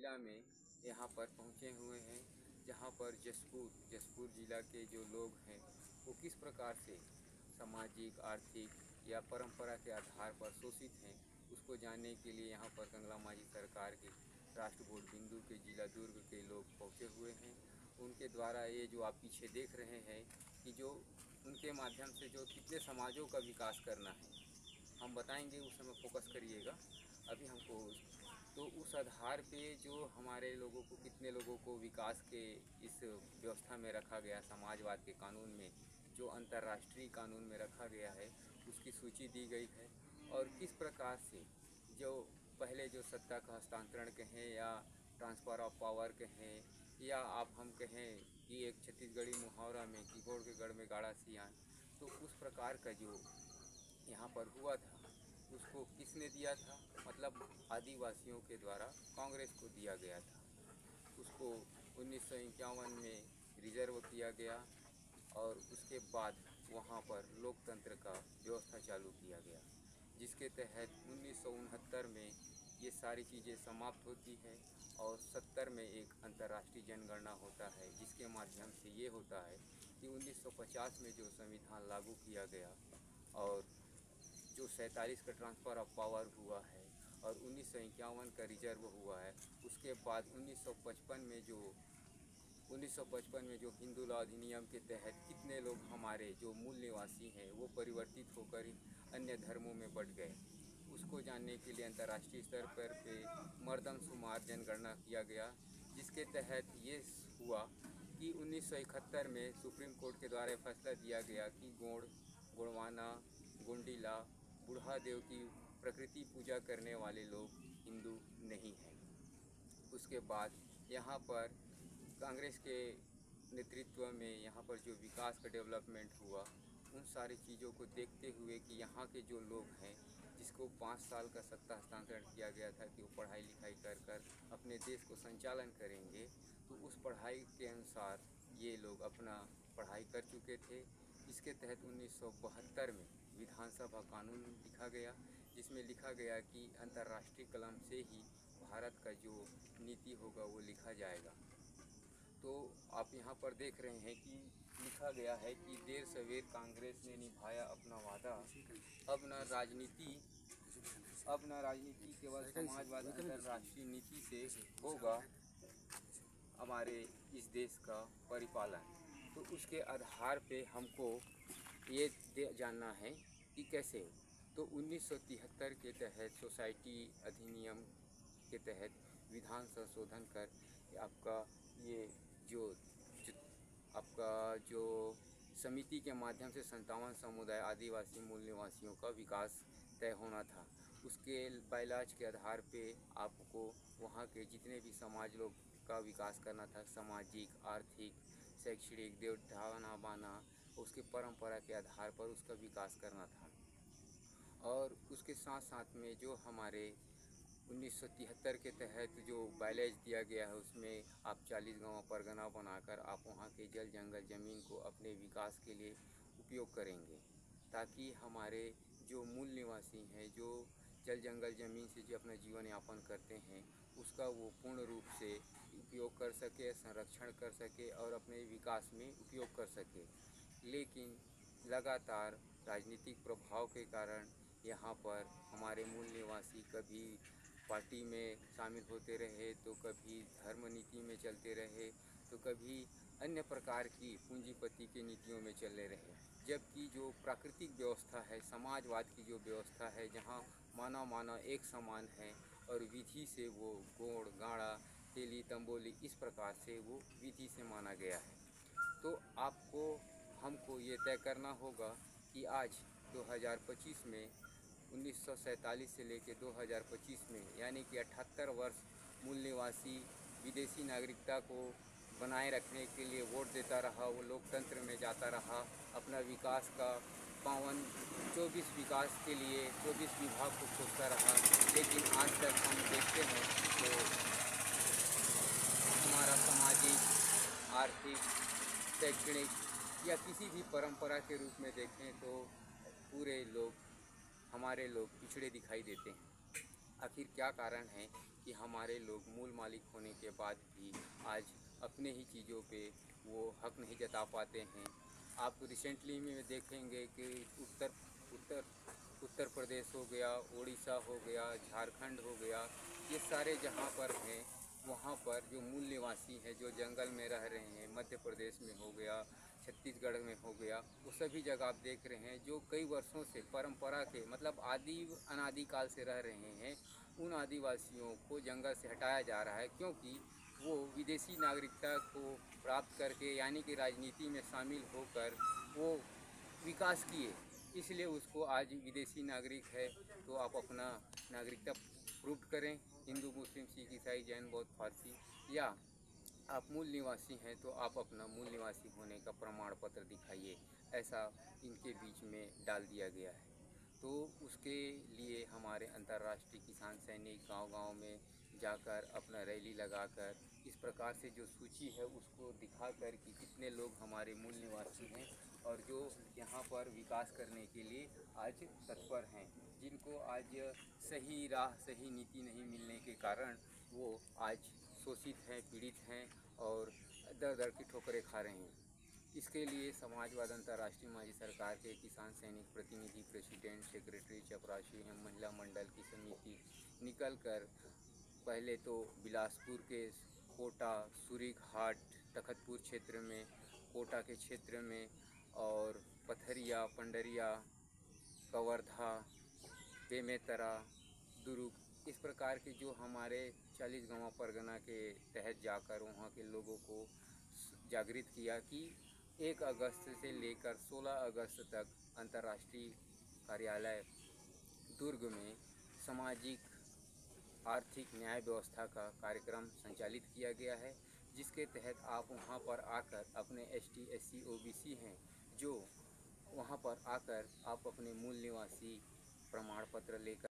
जिला में यहाँ पर पहुँचे हुए हैं, जहाँ पर जसपुर जिला के जो लोग हैं वो किस प्रकार से सामाजिक, आर्थिक या परंपरा के आधार पर शोषित हैं, उसको जानने के लिए यहाँ पर कंगला माझी सरकार के राष्ट्र वोट बिंदु के जिला दुर्ग के लोग पहुँचे हुए हैं। उनके द्वारा ये जो आप पीछे देख रहे हैं कि जो उनके माध्यम से जो कितने समाजों का विकास करना है हम बताएंगे, उस समय फोकस करिएगा अभी हमको। तो उस आधार पे जो हमारे लोगों को, कितने लोगों को विकास के इस व्यवस्था में रखा गया, समाजवाद के कानून में जो अंतर्राष्ट्रीय कानून में रखा गया है उसकी सूची दी गई है। और किस प्रकार से जो पहले जो सत्ता का हस्तांतरण कहें या ट्रांसफ़र ऑफ पावर कहें या आप हम कहें कि एक छत्तीसगढ़ी मुहावरा में कि घोड़ के गढ़ में गाड़ा सियान, तो उस प्रकार का जो यहाँ पर हुआ था उसको किसने दिया था? मतलब आदिवासियों के द्वारा कांग्रेस को दिया गया था। उसको 1951 में रिजर्व किया गया और उसके बाद वहाँ पर लोकतंत्र का व्यवस्था चालू किया गया, जिसके तहत 1969 में ये सारी चीज़ें समाप्त होती है और 70 में एक अंतर्राष्ट्रीय जनगणना होता है, जिसके माध्यम से ये होता है कि 1950 में जो संविधान लागू किया गया और जो 47 का ट्रांसफ़र ऑफ पावर हुआ है और 1951 का रिजर्व हुआ है, उसके बाद 1955 में जो हिंदू लॉ अधिनियम के तहत कितने लोग हमारे जो मूल निवासी हैं वो परिवर्तित होकर अन्य धर्मों में बट गए, उसको जानने के लिए अंतर्राष्ट्रीय स्तर पर मर्दमशुमार जनगणना किया गया, जिसके तहत ये हुआ कि 1971 में सुप्रीम कोर्ट के द्वारा फैसला दिया गया कि गोंड, गोंडवाना, गोंडीला, बुढ़ादेव की प्रकृति पूजा करने वाले लोग हिंदू नहीं हैं। उसके बाद यहाँ पर कांग्रेस के नेतृत्व में यहाँ पर जो विकास का डेवलपमेंट हुआ, उन सारी चीज़ों को देखते हुए कि यहाँ के जो लोग हैं जिसको 5 साल का सत्ता हस्तांतरण किया गया था कि वो पढ़ाई लिखाई कर अपने देश को संचालन करेंगे, तो उस पढ़ाई के अनुसार ये लोग अपना पढ़ाई कर चुके थे। इसके तहत 1972 में विधानसभा कानून लिखा गया, जिसमें लिखा गया कि अंतर्राष्ट्रीय कलम से ही भारत का जो नीति होगा वो लिखा जाएगा। तो आप यहाँ पर देख रहे हैं कि लिखा गया है कि देर सवेर कांग्रेस ने निभाया अपना वादा, अब न राजनीति केवल समाजवाद अंतर्राष्ट्रीय नीति से होगा हमारे इस देश का परिपालन। तो उसके आधार पे हमको ये जानना है कि कैसे। तो 1973 के तहत सोसाइटी अधिनियम के तहत विधान संशोधन कर आपका ये जो समिति के माध्यम से 57 समुदाय आदिवासी मूल निवासियों का विकास तय होना था। उसके बायलॉज के आधार पे आपको वहाँ के जितने भी समाज लोग का विकास करना था, सामाजिक, आर्थिक, शैक्षणिक, देवठाना बाना, उसकी परंपरा के आधार पर उसका विकास करना था। और उसके साथ साथ में जो हमारे 1973 के तहत जो बायलॉज दिया गया है, उसमें आप 40 गाँव परगना बनाकर आप वहाँ के जल जंगल ज़मीन को अपने विकास के लिए उपयोग करेंगे, ताकि हमारे जो मूल निवासी हैं जो जल जंगल ज़मीन से जो अपना जीवन यापन करते हैं उसका वो पूर्ण रूप से उपयोग कर सके, संरक्षण कर सके और अपने विकास में उपयोग कर सके। लेकिन लगातार राजनीतिक प्रभाव के कारण यहाँ पर हमारे मूल निवासी कभी पार्टी में शामिल होते रहे, तो कभी धर्म नीति में चलते रहे, तो कभी अन्य प्रकार की पूंजीपति की नीतियों में चले रहे। जबकि जो प्राकृतिक व्यवस्था है, समाजवाद की जो व्यवस्था है, जहाँ मानव एक समान है और विधि से वो गोंड, गाड़ा, तेली, तंबोली इस प्रकार से वो विधि से माना गया है। तो हमको ये तय करना होगा कि आज 2025 में 1947 से लेकर 2025 में यानी कि 78 वर्ष मूल निवासी विदेशी नागरिकता को बनाए रखने के लिए वोट देता रहा, वो लोकतंत्र में जाता रहा, अपना विकास का पावन 24 विकास के लिए 24 विभाग को खोजता रहा। लेकिन आज तक हम देखते हैं तो हमारा सामाजिक, आर्थिक, शैक्षणिक या किसी भी परंपरा के रूप में देखें तो पूरे हमारे लोग पिछड़े दिखाई देते हैं। आखिर क्या कारण है कि हमारे लोग मूल मालिक होने के बाद भी आज अपने ही चीज़ों पे वो हक नहीं जता पाते हैं। आप रिसेंटली में देखेंगे कि उत्तर उत्तर उत्तर प्रदेश हो गया, उड़ीसा हो गया, झारखंड हो गया, ये सारे जहाँ पर हैं वहाँ पर जो मूल निवासी हैं जो जंगल में रह रहे हैं, मध्य प्रदेश में हो गया, छत्तीसगढ़ में हो गया, वो सभी जगह आप देख रहे हैं जो कई वर्षों से परंपरा के मतलब आदि अनादि काल से रह रहे हैं, उन आदिवासियों को जंगल से हटाया जा रहा है क्योंकि वो विदेशी नागरिकता को प्राप्त करके यानी कि राजनीति में शामिल होकर वो विकास किए, इसलिए उसको आज विदेशी नागरिक है तो आप अपना नागरिकता प्रूव करें, हिंदू मुस्लिम सिख ईसाई जैन बौद्ध फारसी, या आप मूल निवासी हैं तो आप अपना मूल निवासी होने का प्रमाण पत्र दिखाइए, ऐसा इनके बीच में डाल दिया गया है। तो उसके लिए हमारे अंतर्राष्ट्रीय किसान सैनिक गांव-गांव में जाकर अपना रैली लगाकर इस प्रकार से जो सूची है उसको दिखाकर कि कितने लोग हमारे मूल निवासी हैं और जो यहाँ पर विकास करने के लिए आज तत्पर हैं, जिनको आज सही राह सही नीति नहीं मिलने के कारण वो आज शोषित हैं, पीड़ित हैं और दर दर की ठोकरें खा रहे हैं। इसके लिए समाजवाद अंतर्राष्ट्रीय माजी सरकार के किसान सैनिक प्रतिनिधि, प्रेसिडेंट, सेक्रेटरी, चपरासी एवं महिला मंडल की समिति निकल कर पहले तो बिलासपुर के कोटा, सूरीघाट, तखतपुर क्षेत्र में, कोटा के क्षेत्र में और पथरिया, पंडरिया, कवर्धा, बेमेतरा, दुर्ग, इस प्रकार के जो हमारे 40गांव परगना के तहत जाकर वहाँ के लोगों को जागृत किया कि 1 अगस्त से लेकर 16 अगस्त तक अंतर्राष्ट्रीय कार्यालय दुर्ग में सामाजिक आर्थिक न्याय व्यवस्था का कार्यक्रम संचालित किया गया है, जिसके तहत आप वहां पर आकर अपने ST, SC, OBC हैं जो वहां पर आकर आप अपने मूल निवासी प्रमाण पत्र लेकर